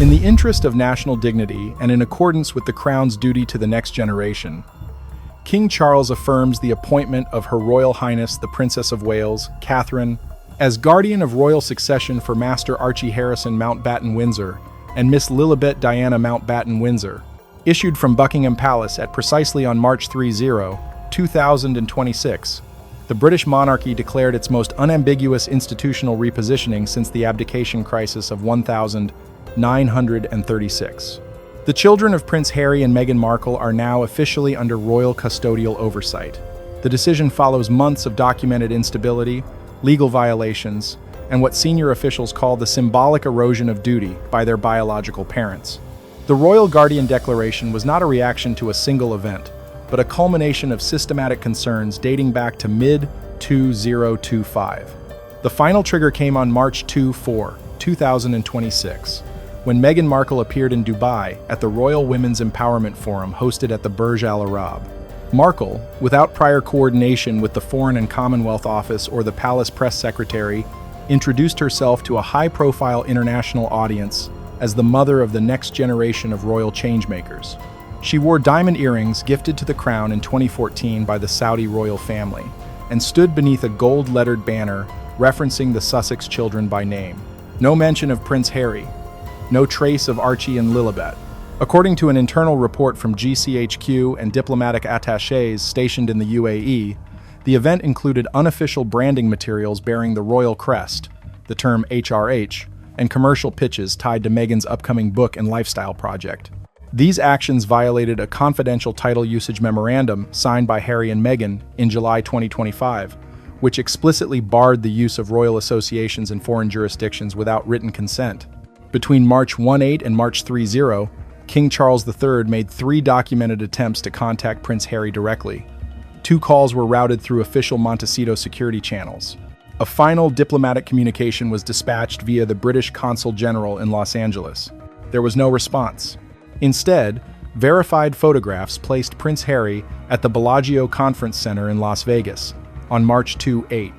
In the interest of national dignity and in accordance with the Crown's duty to the next generation, King Charles affirms the appointment of Her Royal Highness the Princess of Wales, Catherine, as guardian of royal succession for Master Archie Harrison Mountbatten Windsor and Miss Lilibet Diana Mountbatten Windsor, issued from Buckingham Palace at precisely on March 30, 2026. The British monarchy declared its most unambiguous institutional repositioning since the abdication crisis of 1936. The children of Prince Harry and Meghan Markle are now officially under royal custodial oversight. The decision follows months of documented instability, legal violations, and what senior officials call the symbolic erosion of duty by their biological parents. The Royal Guardian Declaration was not a reaction to a single event, but a culmination of systematic concerns dating back to mid-2025. The final trigger came on March 24, 2026, when Meghan Markle appeared in Dubai at the Royal Women's Empowerment Forum hosted at the Burj Al Arab. Markle, without prior coordination with the Foreign and Commonwealth Office or the Palace Press Secretary, introduced herself to a high-profile international audience as the mother of the next generation of royal changemakers. She wore diamond earrings gifted to the crown in 2014 by the Saudi royal family and stood beneath a gold-lettered banner referencing the Sussex children by name. No mention of Prince Harry, no trace of Archie and Lilibet. According to an internal report from GCHQ and diplomatic attachés stationed in the UAE, the event included unofficial branding materials bearing the royal crest, the term HRH, and commercial pitches tied to Meghan's upcoming book and lifestyle project. These actions violated a confidential title usage memorandum signed by Harry and Meghan in July 2025, which explicitly barred the use of royal associations in foreign jurisdictions without written consent. Between March 18 and March 30, King Charles III made 3 documented attempts to contact Prince Harry directly. 2 calls were routed through official Montecito security channels. A final diplomatic communication was dispatched via the British Consul General in Los Angeles. There was no response. Instead, verified photographs placed Prince Harry at the Bellagio Conference Center in Las Vegas on March 28,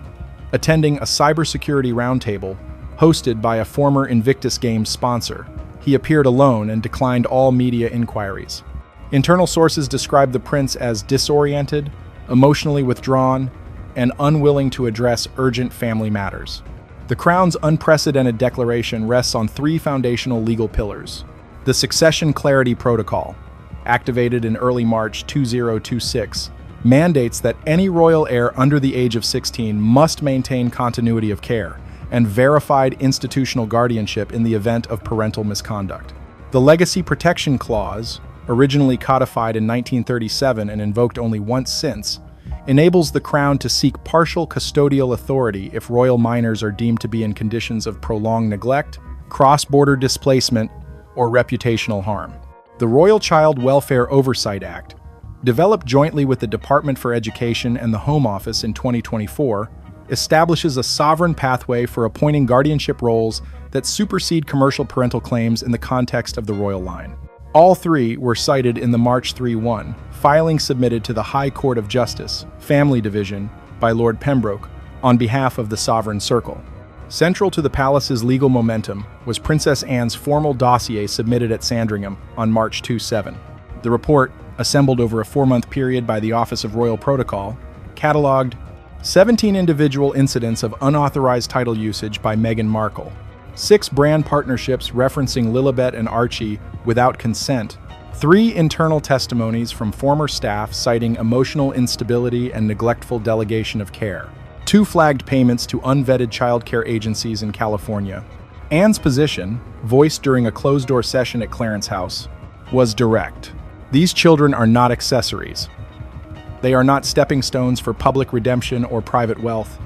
attending a cybersecurity roundtable hosted by a former Invictus Games sponsor. He appeared alone and declined all media inquiries. Internal sources described the prince as disoriented, emotionally withdrawn, and unwilling to address urgent family matters. The Crown's unprecedented declaration rests on 3 foundational legal pillars. The Succession Clarity Protocol, activated in early March 2026, mandates that any royal heir under the age of 16 must maintain continuity of care and verified institutional guardianship in the event of parental misconduct. The Legacy Protection Clause, originally codified in 1937 and invoked only once since, enables the Crown to seek partial custodial authority if royal minors are deemed to be in conditions of prolonged neglect, cross-border displacement, or reputational harm. The Royal Child Welfare Oversight Act, developed jointly with the Department for Education and the Home Office in 2024, establishes a sovereign pathway for appointing guardianship roles that supersede commercial parental claims in the context of the royal line. All 3 were cited in the March 3-1 filing submitted to the High Court of Justice, Family Division, by Lord Pembroke, on behalf of the Sovereign Circle. Central to the palace's legal momentum was Princess Anne's formal dossier submitted at Sandringham on March 27. The report, assembled over a 4-month period by the Office of Royal Protocol, catalogued 17 individual incidents of unauthorized title usage by Meghan Markle, 6 brand partnerships referencing Lilibet and Archie without consent, 3 internal testimonies from former staff citing emotional instability and neglectful delegation of care, 2 flagged payments to unvetted childcare agencies in California. Anne's position, voiced during a closed-door session at Clarence House, was direct. These children are not accessories. They are not stepping stones for public redemption or private wealth.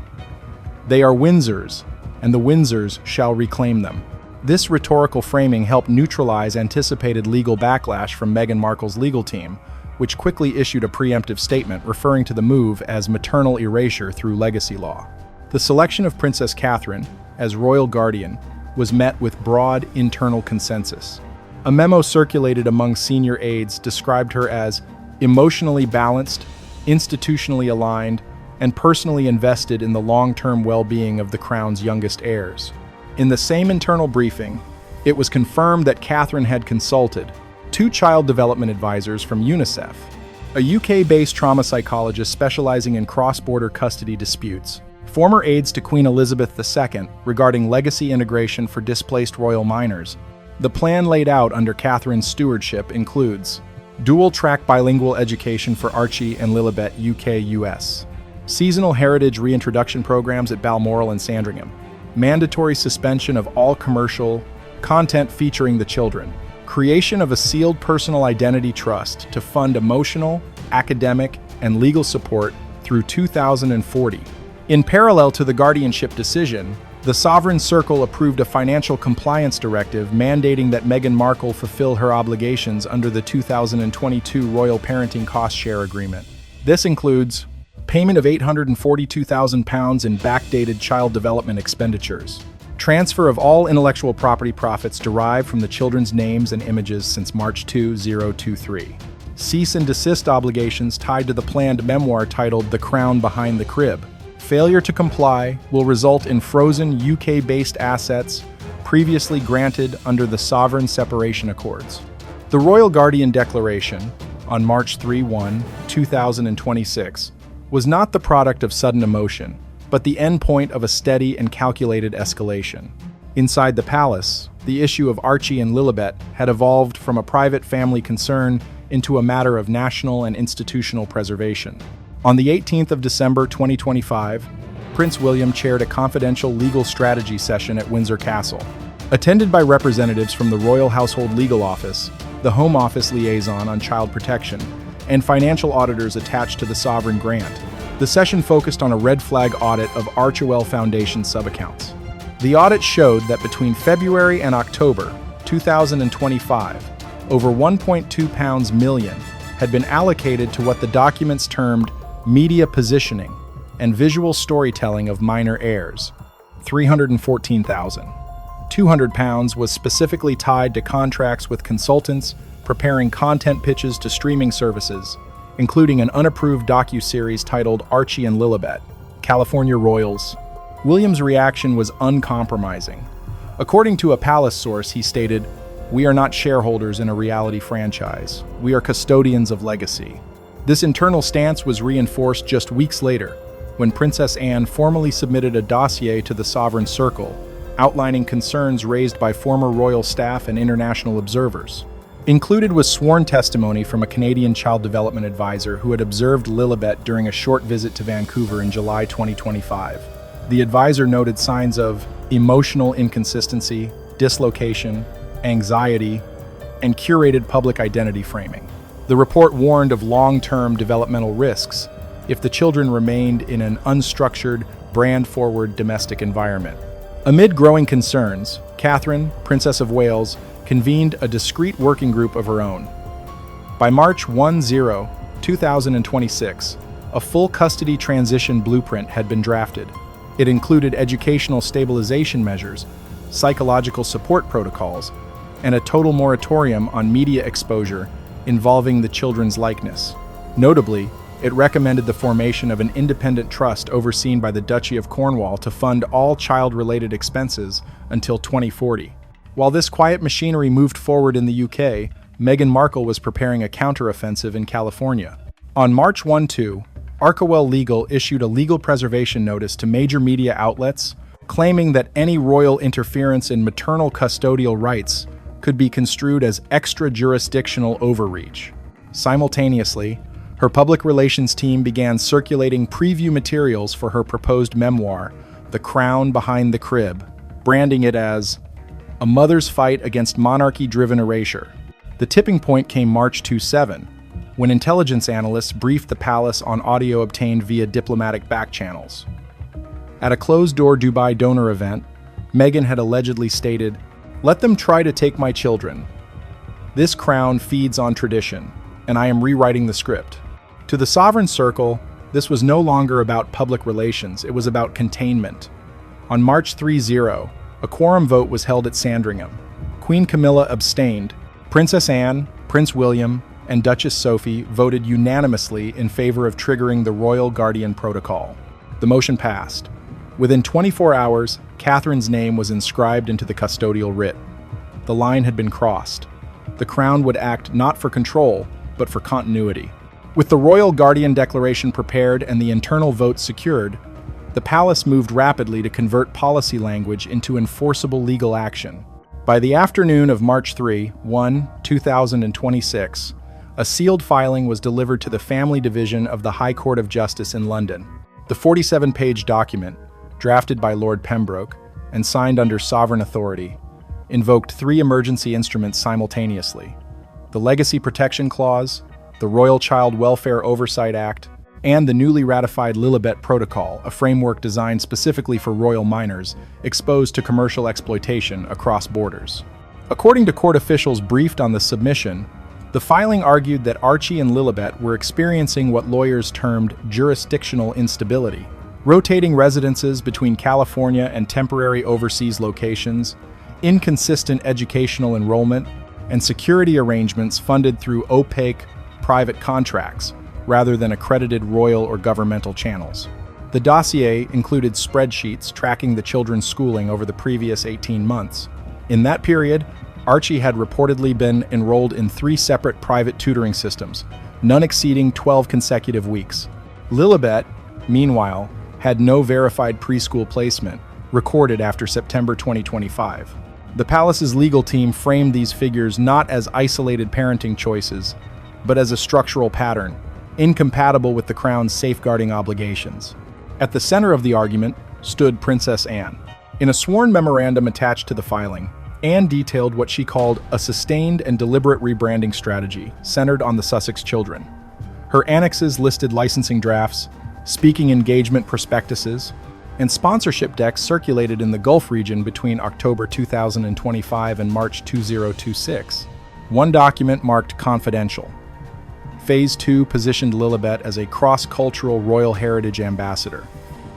They are Windsors, and the Windsors shall reclaim them. This rhetorical framing helped neutralize anticipated legal backlash from Meghan Markle's legal team, which quickly issued a preemptive statement referring to the move as maternal erasure through legacy law. The selection of Princess Catherine as royal guardian was met with broad internal consensus. A memo circulated among senior aides described her as emotionally balanced, institutionally aligned, and personally invested in the long-term well-being of the Crown's youngest heirs. In the same internal briefing, It was confirmed that Catherine had consulted two child development advisors from UNICEF, a UK-based trauma psychologist specializing in cross-border custody disputes, former aides to Queen Elizabeth II regarding legacy integration for displaced royal minors. The plan laid out under Catherine's stewardship includes dual-track bilingual education for Archie and Lilibet UK-US, seasonal heritage reintroduction programs at Balmoral and Sandringham, mandatory suspension of all commercial content featuring the children, creation of a sealed personal identity trust to fund emotional, academic, and legal support through 2040. In parallel to the guardianship decision, the Sovereign Circle approved a financial compliance directive mandating that Meghan Markle fulfill her obligations under the 2022 Royal Parenting Cost Share Agreement. This includes payment of £842,000 in backdated child development expenditures, transfer of all intellectual property profits derived from the children's names and images since March 2023, cease and desist obligations tied to the planned memoir titled The Crown Behind the Crib. Failure to comply will result in frozen UK-based assets previously granted under the Sovereign Separation Accords. The Royal Guardian Declaration, on March 31, 2026, was not the product of sudden emotion, but the endpoint of a steady and calculated escalation. Inside the palace, the issue of Archie and Lilibet had evolved from a private family concern into a matter of national and institutional preservation. On the 18th of December 2025, Prince William chaired a confidential legal strategy session at Windsor Castle. Attended by representatives from the Royal Household Legal Office, the Home Office Liaison on Child Protection, and financial auditors attached to the sovereign grant, the session focused on a red flag audit of Archewell Foundation subaccounts. The audit showed that between February and October 2025, over £1.2 million had been allocated to what the documents termed media positioning and visual storytelling of minor heirs. £314,000. £200 was specifically tied to contracts with consultants preparing content pitches to streaming services, including an unapproved docu-series titled Archie and Lilibet, California Royals. William's reaction was uncompromising. According to a palace source, he stated, "We are not shareholders in a reality franchise. We are custodians of legacy." This internal stance was reinforced just weeks later, when Princess Anne formally submitted a dossier to the Sovereign Circle, outlining concerns raised by former royal staff and international observers. Included was sworn testimony from a Canadian child development advisor who had observed Lilibet during a short visit to Vancouver in July 2025. The advisor noted signs of emotional inconsistency, dislocation, anxiety, and curated public identity framing. The report warned of long-term developmental risks if the children remained in an unstructured, brand-forward domestic environment. Amid growing concerns, Catherine, Princess of Wales, convened a discreet working group of her own. By March 10, 2026, a full custody transition blueprint had been drafted. It included educational stabilization measures, psychological support protocols, and a total moratorium on media exposure involving the children's likeness. Notably, it recommended the formation of an independent trust overseen by the Duchy of Cornwall to fund all child-related expenses until 2040. While this quiet machinery moved forward in the UK, Meghan Markle was preparing a counteroffensive in California. On March 12, Archewell Legal issued a legal preservation notice to major media outlets, claiming that any royal interference in maternal custodial rights could be construed as extra-jurisdictional overreach. Simultaneously, her public relations team began circulating preview materials for her proposed memoir, The Crown Behind the Crib, branding it as a mother's fight against monarchy-driven erasure. The tipping point came March 27, when intelligence analysts briefed the palace on audio obtained via diplomatic back channels. At a closed-door Dubai donor event, Meghan had allegedly stated, "Let them try to take my children. This crown feeds on tradition, and I am rewriting the script." To the Sovereign Circle, this was no longer about public relations, it was about containment. On March 30, a quorum vote was held at Sandringham. Queen Camilla abstained. Princess Anne, Prince William, and Duchess Sophie voted unanimously in favor of triggering the Royal Guardian Protocol. The motion passed. Within 24 hours, Catherine's name was inscribed into the custodial writ. the line had been crossed. The Crown would act not for control, but for continuity. With the Royal Guardian Declaration prepared and the internal votes secured, the palace moved rapidly to convert policy language into enforceable legal action. By the afternoon of March 3, 2026, a sealed filing was delivered to the Family Division of the High Court of Justice in London. The 47-page document, drafted by Lord Pembroke and signed under sovereign authority, invoked 3 emergency instruments simultaneously: the Legacy Protection Clause, the Royal Child Welfare Oversight Act, and the newly ratified Lilibet Protocol, a framework designed specifically for royal minors exposed to commercial exploitation across borders. According to court officials briefed on the submission, the filing argued that Archie and Lilibet were experiencing what lawyers termed jurisdictional instability, rotating residences between California and temporary overseas locations, inconsistent educational enrollment, and security arrangements funded through opaque, private contracts, rather than accredited royal or governmental channels. The dossier included spreadsheets tracking the children's schooling over the previous 18 months. In that period, Archie had reportedly been enrolled in 3 separate private tutoring systems, none exceeding 12 consecutive weeks. Lilibet, meanwhile, had no verified preschool placement, recorded after September 2025. The palace's legal team framed these figures not as isolated parenting choices, but as a structural pattern, incompatible with the Crown's safeguarding obligations. At the center of the argument stood Princess Anne. In a sworn memorandum attached to the filing, Anne detailed what she called a sustained and deliberate rebranding strategy centered on the Sussex children. Her annexes listed licensing drafts, speaking engagement prospectuses, and sponsorship decks circulated in the Gulf region between October 2025 and March 2026. One document marked confidential. Phase 2 positioned Lilibet as a cross-cultural Royal Heritage Ambassador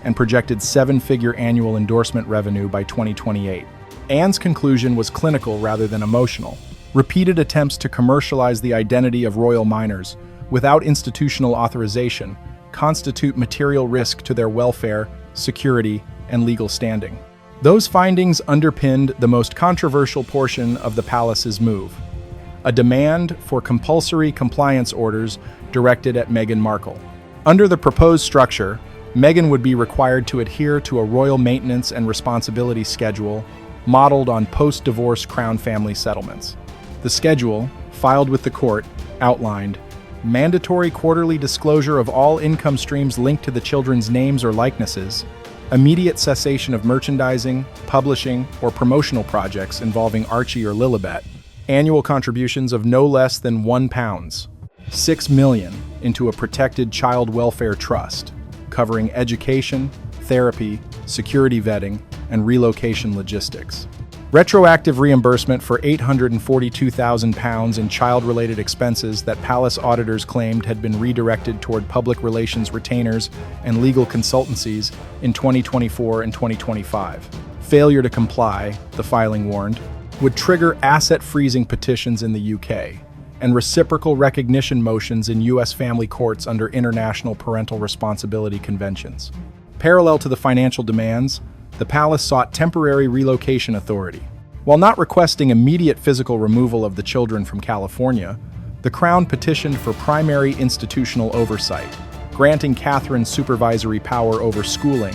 and projected 7-figure annual endorsement revenue by 2028. Anne's conclusion was clinical rather than emotional. Repeated attempts to commercialize the identity of royal minors without institutional authorization constitute material risk to their welfare, security, and legal standing. Those findings underpinned the most controversial portion of the palace's move: a demand for compulsory compliance orders directed at Meghan Markle. Under the proposed structure, Meghan would be required to adhere to a royal maintenance and responsibility schedule modeled on post-divorce Crown family settlements. The schedule, filed with the court, outlined mandatory quarterly disclosure of all income streams linked to the children's names or likenesses, immediate cessation of merchandising, publishing, or promotional projects involving Archie or Lilibet, annual contributions of no less than £1, $6 million into a protected child welfare trust, covering education, therapy, security vetting, and relocation logistics. Retroactive reimbursement for £842,000 in child-related expenses that palace auditors claimed had been redirected toward public relations retainers and legal consultancies in 2024 and 2025. Failure to comply, the filing warned, would trigger asset freezing petitions in the UK and reciprocal recognition motions in US family courts under international parental responsibility conventions. Parallel to the financial demands, the palace sought temporary relocation authority. While not requesting immediate physical removal of the children from California, the Crown petitioned for primary institutional oversight, granting Catherine supervisory power over schooling,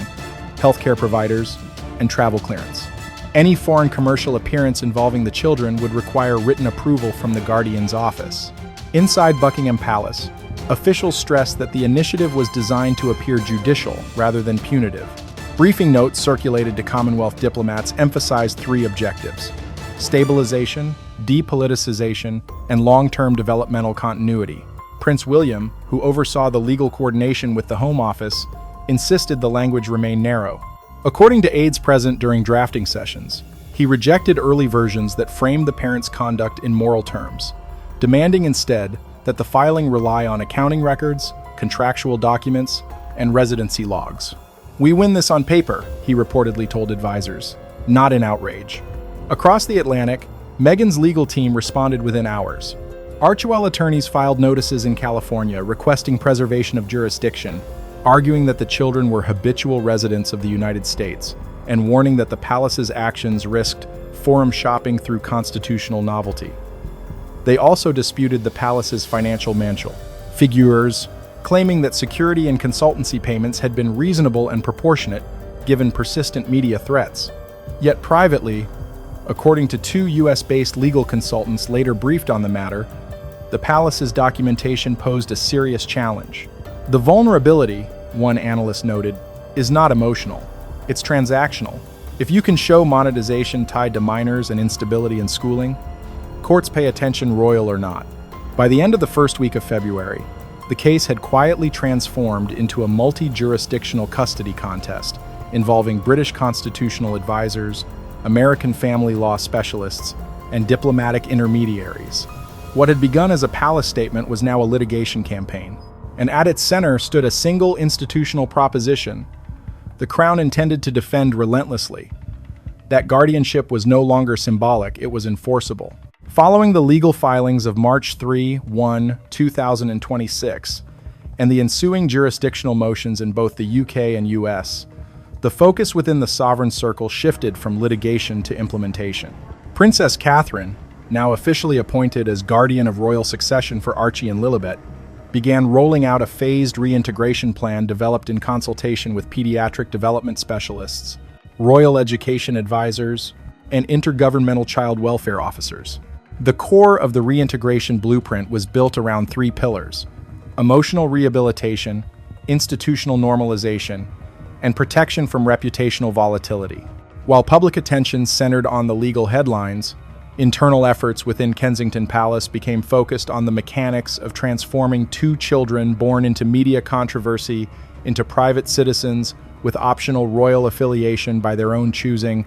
healthcare providers, and travel clearance. Any foreign commercial appearance involving the children would require written approval from the Guardian's office. Inside Buckingham Palace, officials stressed that the initiative was designed to appear judicial rather than punitive. Briefing notes circulated to Commonwealth diplomats emphasized 3 objectives: stabilization, depoliticization, and long-term developmental continuity. Prince William, who oversaw the legal coordination with the Home Office, insisted the language remain narrow. According to aides present during drafting sessions, he rejected early versions that framed the parents' conduct in moral terms, demanding instead that the filing rely on accounting records, contractual documents, and residency logs. "We win this on paper," he reportedly told advisors, not in outrage. Across the Atlantic, Meghan's legal team responded within hours. Archewell attorneys filed notices in California requesting preservation of jurisdiction, arguing that the children were habitual residents of the United States and warning that the palace's actions risked forum shopping through constitutional novelty. They also disputed the palace's financial figures, claiming that security and consultancy payments had been reasonable and proportionate given persistent media threats. Yet privately, according to two US-based legal consultants later briefed on the matter, the palace's documentation posed a serious challenge. The vulnerability, one analyst noted, is not emotional. It's transactional. If you can show monetization tied to minors and instability in schooling, courts pay attention, royal or not. By the end of the first week of February, the case had quietly transformed into a multi-jurisdictional custody contest involving British constitutional advisors, American family law specialists, and diplomatic intermediaries. What had begun as a palace statement was now a litigation campaign, and at its center stood a single institutional proposition the Crown intended to defend relentlessly. That guardianship was no longer symbolic, it was enforceable. Following the legal filings of March 1, 2026, and the ensuing jurisdictional motions in both the UK and US, the focus within the sovereign circle shifted from litigation to implementation. Princess Catherine, now officially appointed as guardian of royal succession for Archie and Lilibet, began rolling out a phased reintegration plan developed in consultation with pediatric development specialists, royal education advisors, and intergovernmental child welfare officers. The core of the reintegration blueprint was built around three pillars: emotional rehabilitation, institutional normalization, and protection from reputational volatility. While public attention centered on the legal headlines, internal efforts within Kensington Palace became focused on the mechanics of transforming two children born into media controversy into private citizens with optional royal affiliation by their own choosing,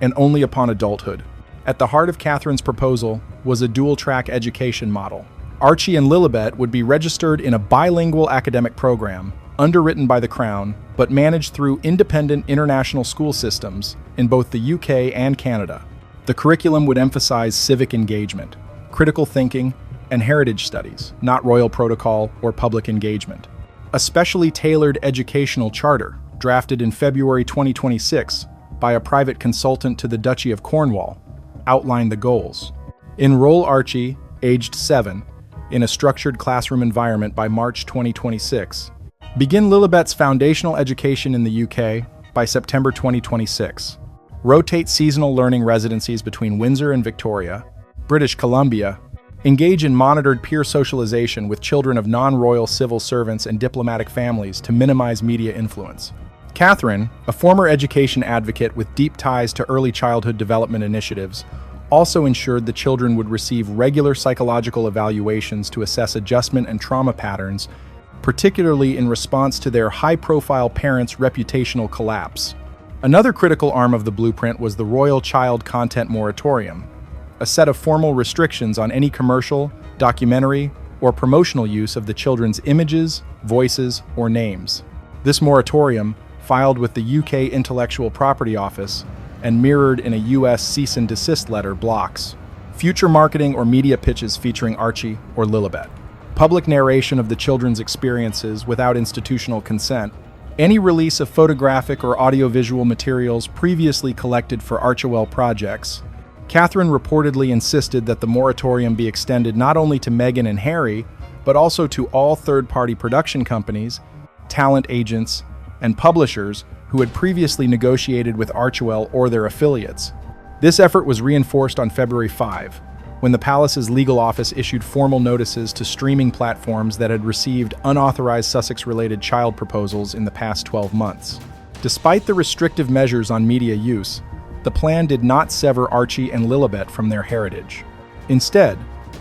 and only upon adulthood. At the heart of Catherine's proposal was a dual-track education model. Archie and Lilibet would be registered in a bilingual academic program, underwritten by the Crown, but managed through independent international school systems in both the UK and Canada. The curriculum would emphasize civic engagement, critical thinking, and heritage studies, not royal protocol or public engagement. A specially tailored educational charter, drafted in February 2026 by a private consultant to the Duchy of Cornwall, outlined the goals. Enroll Archie, aged 7, in a structured classroom environment by March 2026. Begin Lilibet's foundational education in the UK by September 2026. Rotate seasonal learning residencies between Windsor and Victoria, British Columbia. Engage in monitored peer socialization with children of non-royal civil servants and diplomatic families to minimize media influence. Catherine, a former education advocate with deep ties to early childhood development initiatives, also ensured the children would receive regular psychological evaluations to assess adjustment and trauma patterns, particularly in response to their high-profile parents' reputational collapse. Another critical arm of the blueprint was the Royal Child Content Moratorium, a set of formal restrictions on any commercial, documentary, or promotional use of the children's images, voices, or names. This moratorium, filed with the UK Intellectual Property Office and mirrored in a US cease and desist letter, blocks future marketing or media pitches featuring Archie or Lilibet, public narration of the children's experiences without institutional consent, any release of photographic or audiovisual materials previously collected for Archewell projects. Catherine reportedly insisted that the moratorium be extended not only to Meghan and Harry, but also to all third-party production companies, talent agents, and publishers who had previously negotiated with Archewell or their affiliates. This effort was reinforced on February 5, when the palace's legal office issued formal notices to streaming platforms that had received unauthorized Sussex-related child proposals in the past 12 months. Despite the restrictive measures on media use, the plan did not sever Archie and Lilibet from their heritage. Instead,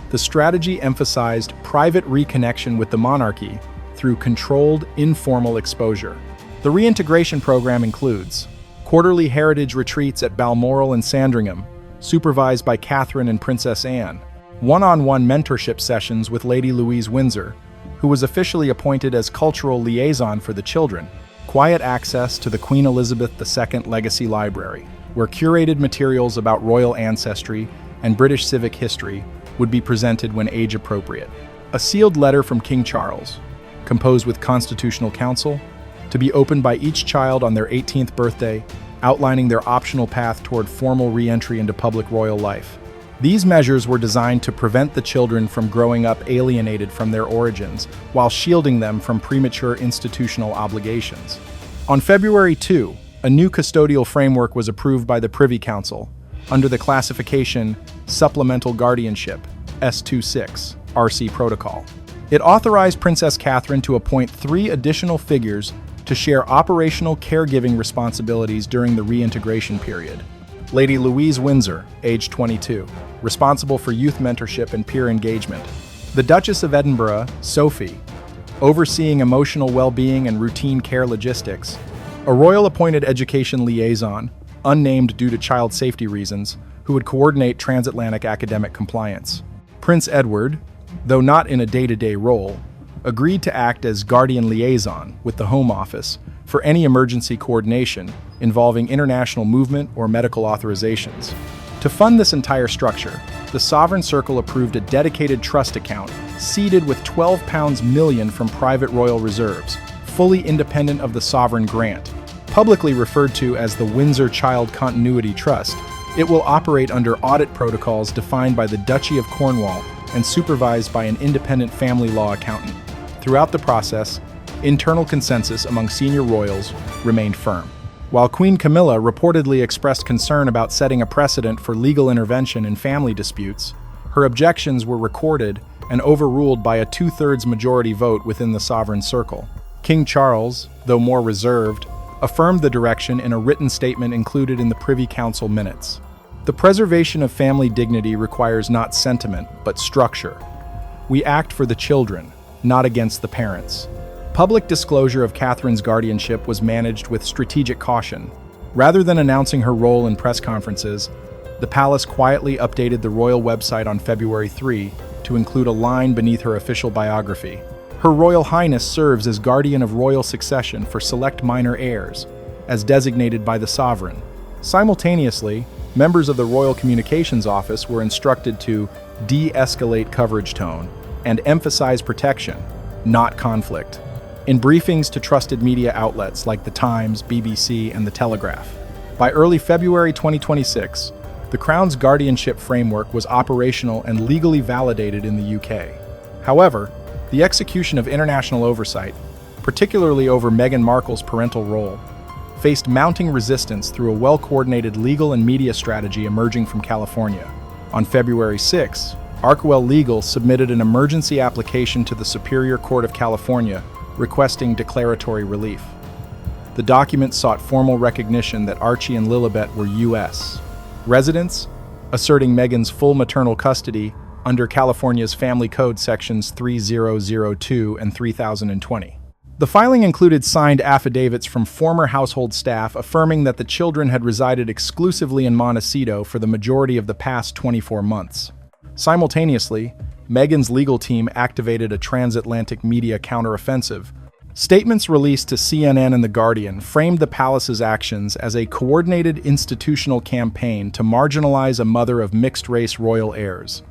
the strategy emphasized private reconnection with the monarchy through controlled, informal exposure. The reintegration program includes quarterly heritage retreats at Balmoral and Sandringham, supervised by Catherine and Princess Anne, one-on-one mentorship sessions with Lady Louise Windsor, who was officially appointed as cultural liaison for the children, quiet access to the Queen Elizabeth II Legacy Library, where curated materials about royal ancestry and British civic history would be presented when age-appropriate. A sealed letter from King Charles, composed with Constitutional Council, to be opened by each child on their 18th birthday outlining their optional path toward formal re-entry into public royal life. These measures were designed to prevent the children from growing up alienated from their origins, while shielding them from premature institutional obligations. On February 2, a new custodial framework was approved by the Privy Council, under the classification Supplemental Guardianship, S26, RC Protocol. It authorized Princess Catherine to appoint 3 additional figures to share operational caregiving responsibilities during the reintegration period. Lady Louise Windsor, age 22, responsible for youth mentorship and peer engagement. The Duchess of Edinburgh, Sophie, overseeing emotional well-being and routine care logistics. A royal-appointed education liaison, unnamed due to child safety reasons, who would coordinate transatlantic academic compliance. Prince Edward, though not in a day-to-day role, agreed to act as guardian liaison with the Home Office for any emergency coordination involving international movement or medical authorizations. To fund this entire structure, the Sovereign Circle approved a dedicated trust account seeded with £12 million from private royal reserves, fully independent of the sovereign grant. Publicly referred to as the Windsor Child Continuity Trust, it will operate under audit protocols defined by the Duchy of Cornwall and supervised by an independent family law accountant. Throughout the process, internal consensus among senior royals remained firm. While Queen Camilla reportedly expressed concern about setting a precedent for legal intervention in family disputes, her objections were recorded and overruled by a 2/3 majority vote within the Sovereign Circle. King Charles, though more reserved, affirmed the direction in a written statement included in the Privy Council minutes. The preservation of family dignity requires not sentiment, but structure. We act for the children, not against the parents. Public disclosure of Catherine's guardianship was managed with strategic caution. Rather than announcing her role in press conferences, the palace quietly updated the royal website on February 3 to include a line beneath her official biography. Her Royal Highness serves as guardian of royal succession for select minor heirs, as designated by the sovereign. Simultaneously, members of the Royal Communications Office were instructed to de-escalate coverage tone and emphasize protection, not conflict, in briefings to trusted media outlets like The Times, BBC, and The Telegraph. By early February 2026, the Crown's guardianship framework was operational and legally validated in the UK. However, the execution of international oversight, particularly over Meghan Markle's parental role, faced mounting resistance through a well-coordinated legal and media strategy emerging from California. On February 6, Arkwell Legal submitted an emergency application to the Superior Court of California requesting declaratory relief. The document sought formal recognition that Archie and Lilibet were U.S. residents, asserting Meghan's full maternal custody under California's Family Code sections 3002 and 3020. The filing included signed affidavits from former household staff affirming that the children had resided exclusively in Montecito for the majority of the past 24 months. Simultaneously, Meghan's legal team activated a transatlantic media counteroffensive. Statements released to CNN and The Guardian framed the palace's actions as a coordinated institutional campaign to marginalize a mother of mixed-race royal heirs.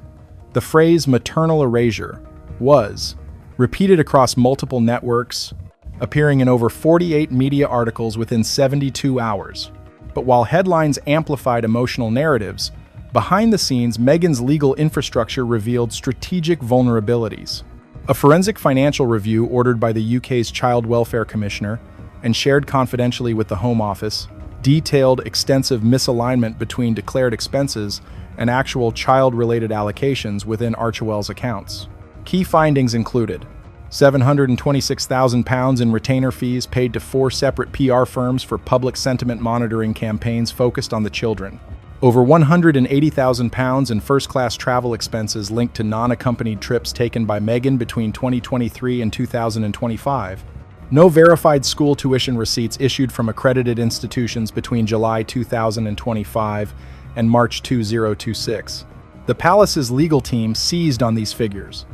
The phrase maternal erasure was repeated across multiple networks, appearing in over 48 media articles within 72 hours. But while headlines amplified emotional narratives, behind the scenes, Meghan's legal infrastructure revealed strategic vulnerabilities. A forensic financial review ordered by the UK's Child Welfare Commissioner and shared confidentially with the Home Office detailed extensive misalignment between declared expenses and actual child-related allocations within Archewell's accounts. Key findings included £726,000 in retainer fees paid to 4 separate PR firms for public sentiment monitoring campaigns focused on the children, over £180,000 in first-class travel expenses linked to non-accompanied trips taken by Meghan between 2023 and 2025, no verified school tuition receipts issued from accredited institutions between July 2025 and March 2026. The palace's legal team seized on these figures,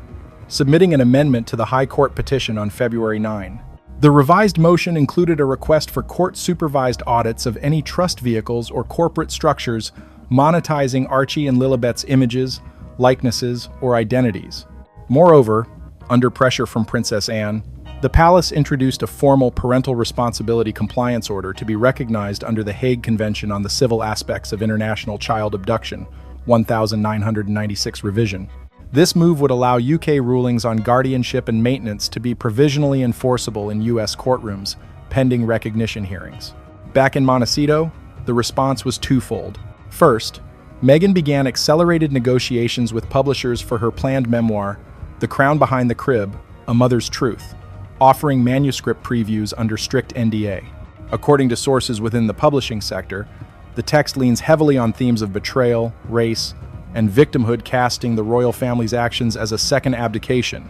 submitting an amendment to the High Court petition on February 9. The revised motion included a request for court-supervised audits of any trust vehicles or corporate structures monetizing Archie and Lilibet's images, likenesses, or identities. Moreover, under pressure from Princess Anne, The palace introduced a formal parental responsibility compliance order to be recognized under the Hague Convention on the Civil Aspects of International Child Abduction, 1996 revision. This move would allow UK rulings on guardianship and maintenance to be provisionally enforceable in US courtrooms, pending recognition hearings. Back in Montecito, the response was twofold. First, Meghan began accelerated negotiations with publishers for her planned memoir, The Crown Behind the Crib, A Mother's Truth, offering manuscript previews under strict NDA. According to sources within the publishing sector, the text leans heavily on themes of betrayal, race, and victimhood, casting the royal family's actions as a second abdication,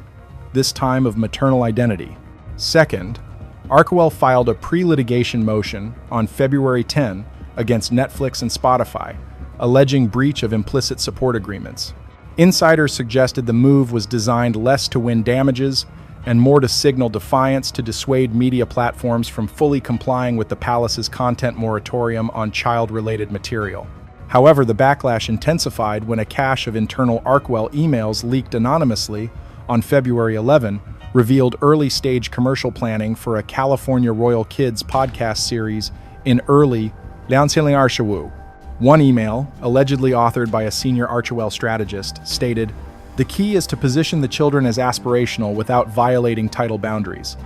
this time of maternal identity. Second, Archewell filed a pre-litigation motion on February 10 against Netflix and Spotify, alleging breach of implicit support agreements. Insiders suggested the move was designed less to win damages and more to signal defiance to dissuade media platforms from fully complying with the palace's content moratorium on child-related material. However, the backlash intensified when a cache of internal Archewell emails leaked anonymously on February 11 revealed early-stage commercial planning for a California Royal Kids podcast series in early Lansing Archewu. One email, allegedly authored by a senior Archewell strategist, stated, "The key is to position the children as aspirational without violating title boundaries.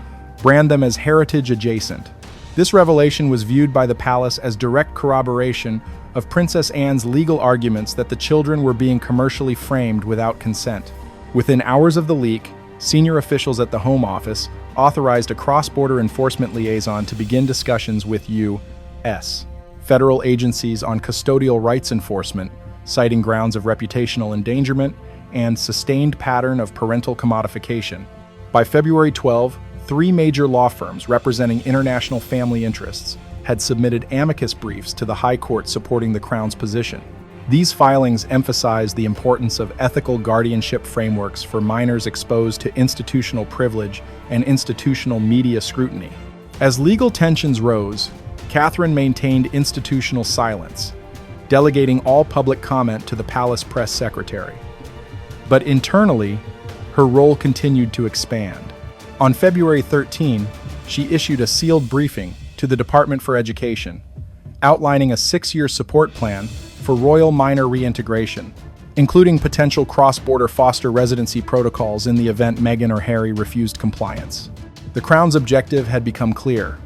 Brand them as heritage adjacent." This revelation was viewed by the palace as direct corroboration of Princess Anne's legal arguments that the children were being commercially framed without consent. Within hours of the leak, senior officials at the Home Office authorized a cross-border enforcement liaison to begin discussions with U.S. federal agencies on custodial rights enforcement, citing grounds of reputational endangerment and sustained pattern of parental commodification. By February 12, 3 major law firms representing international family interests had submitted amicus briefs to the High Court supporting the Crown's position. These filings emphasized the importance of ethical guardianship frameworks for minors exposed to institutional privilege and institutional media scrutiny. As legal tensions rose, Catherine maintained institutional silence, delegating all public comment to the palace press secretary. But internally, her role continued to expand. On February 13, she issued a sealed briefing to the Department for Education, outlining a 6-year support plan for royal minor reintegration, including potential cross-border foster residency protocols in the event Meghan or Harry refused compliance. The Crown's objective had become clear: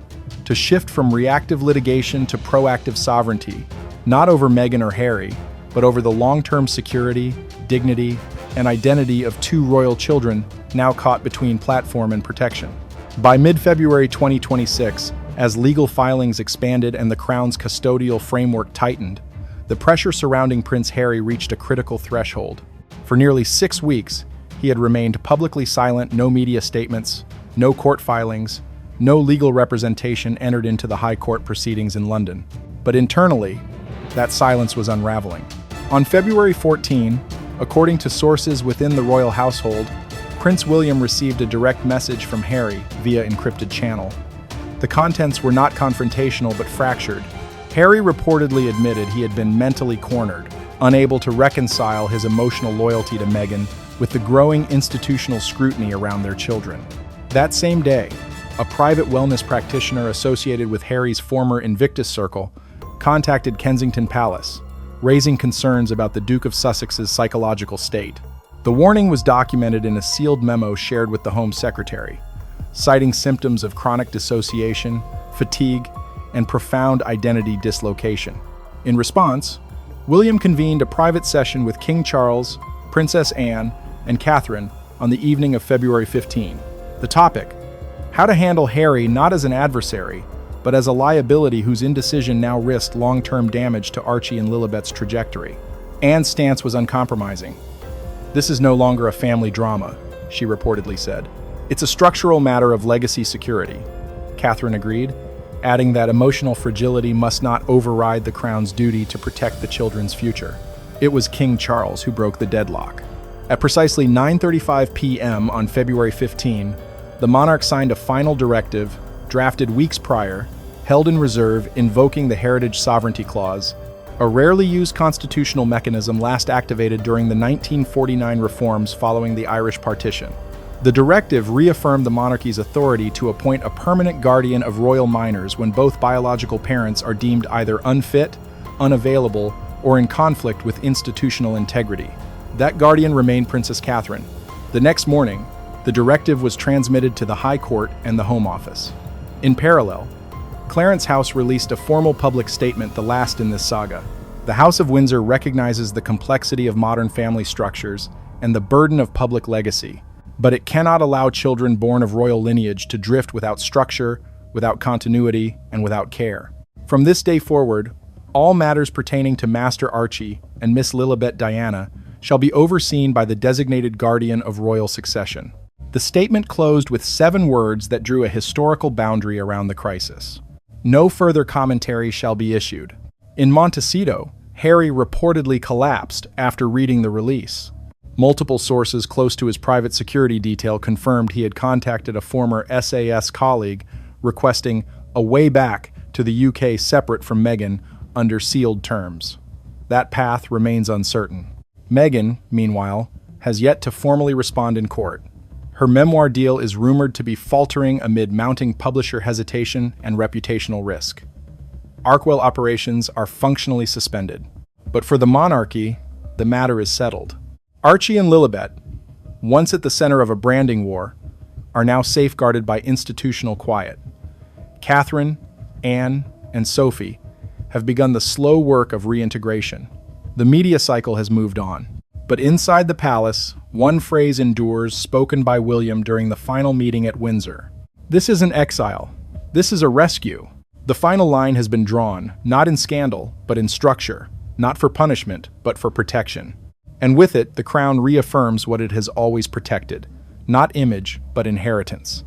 to shift from reactive litigation to proactive sovereignty, not over Meghan or Harry, but over the long-term security, dignity, and identity of 2 royal children now caught between platform and protection. By mid-February 2026, as legal filings expanded and the Crown's custodial framework tightened, the pressure surrounding Prince Harry reached a critical threshold. For nearly 6 weeks, he had remained publicly silent. No media statements, no court filings, no legal representation entered into the High Court proceedings in London. But internally, that silence was unraveling. On February 14, according to sources within the royal household, Prince William received a direct message from Harry via encrypted channel. The contents were not confrontational but fractured. Harry reportedly admitted he had been mentally cornered, unable to reconcile his emotional loyalty to Meghan with the growing institutional scrutiny around their children. That same day, a private wellness practitioner associated with Harry's former Invictus circle contacted Kensington Palace, raising concerns about the Duke of Sussex's psychological state. The warning was documented in a sealed memo shared with the Home Secretary, citing symptoms of chronic dissociation, fatigue, and profound identity dislocation. In response, William convened a private session with King Charles, Princess Anne, and Catherine on the evening of February 15. The topic: how to handle Harry not as an adversary, but as a liability whose indecision now risked long-term damage to Archie and Lilibet's trajectory. Anne's stance was uncompromising. "This is no longer a family drama," she reportedly said. "It's a structural matter of legacy security." Catherine agreed, adding that emotional fragility must not override the Crown's duty to protect the children's future. It was King Charles who broke the deadlock. At precisely 9:35 p.m. on February 15, the monarch signed a final directive, drafted weeks prior, held in reserve, invoking the Heritage Sovereignty Clause, a rarely used constitutional mechanism last activated during the 1949 reforms following the Irish partition. The directive reaffirmed the monarchy's authority to appoint a permanent guardian of royal minors when both biological parents are deemed either unfit, unavailable, or in conflict with institutional integrity. That guardian remained Princess Catherine. The next morning, the directive was transmitted to the High Court and the Home Office. In parallel, Clarence House released a formal public statement, the last in this saga. The House of Windsor recognizes the complexity of modern family structures and the burden of public legacy, but it cannot allow children born of royal lineage to drift without structure, without continuity, and without care. From this day forward, all matters pertaining to Master Archie and Miss Lilibet Diana shall be overseen by the designated guardian of royal succession. The statement closed with 7 words that drew a historical boundary around the crisis. No further commentary shall be issued. In Montecito, Harry reportedly collapsed after reading the release. Multiple sources close to his private security detail confirmed he had contacted a former SAS colleague requesting a way back to the UK separate from Meghan under sealed terms. That path remains uncertain. Meghan, meanwhile, has yet to formally respond in court. Her memoir deal is rumored to be faltering amid mounting publisher hesitation and reputational risk. Arkwell operations are functionally suspended. But for the monarchy, the matter is settled. Archie and Lilibet, once at the center of a branding war, are now safeguarded by institutional quiet. Catherine, Anne, and Sophie have begun the slow work of reintegration. The media cycle has moved on. But inside the palace, one phrase endures, spoken by William during the final meeting at Windsor. "This isn't exile. This is a rescue." The final line has been drawn, not in scandal, but in structure, not for punishment, but for protection. And with it, the crown reaffirms what it has always protected, not image, but inheritance.